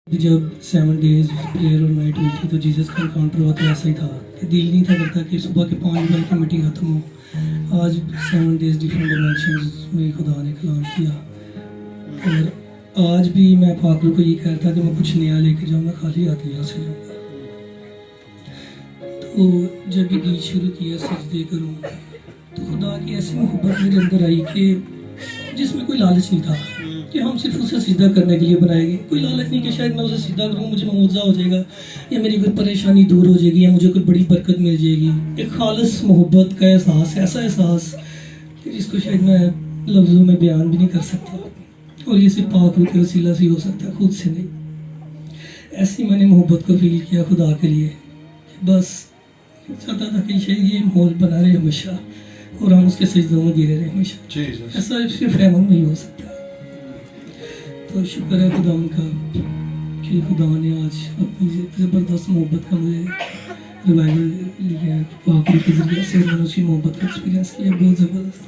जब 7 days prayer और night हुई थी तो जीसस का इनकाउंटर हुआ तो ऐसा ही था कि दिल नहीं था करता कि सुबह के 5 बजे की मीटिंग ख़त्म हो। आज 7 डेज डिफरेंट डायमेंशंस में खुदा ने कलाम किया और आज भी मैं पागल को ये कहता कि मैं कुछ नया लेके जाऊँ, मैं खाली हाथ यहाँ से जाऊँ। तो जब ये गीत शुरू किया सजदे करूँ तो खुदा की ऐसी मोहब्बत मेरे अंदर आई कि जिसमें कोई लालच नहीं था कि हम सिर्फ उसे सीधा करने के लिए बनाएंगे। कोई लालच नहीं कि शायद मैं उसे सीधा करूँ मुझे मुआवजा हो जाएगा या मेरी कोई परेशानी दूर हो जाएगी या मुझे कोई बड़ी बरकत मिल जाएगी। एक खालिस मोहब्बत का एहसास, ऐसा एहसास कि जिसको शायद मैं लफ्ज़ों में बयान भी नहीं कर सकता और ये सिर्फ पाक रूह के वसीला से हो सकता, खुद से नहीं। ऐसी मैंने मोहब्बत को फील किया खुदा के लिए, बस चाहता था कि शायद ये माहौल बना रहे हमेशा और हम उसके सजदों में गिरे रहे हमेशा। ऐसा सिर्फ रहमत में ही हो सकता है। तो शुक्र है खुदा उनका कि खुदा ने आज अपनी ज़बरदस्त मोहब्बत का मुझे रिवाइवल लिया पाक रूह के ज़रिए से। मैंने उसकी मोहब्बत का एक्सपीरियंस किया, बहुत ज़बरदस्त।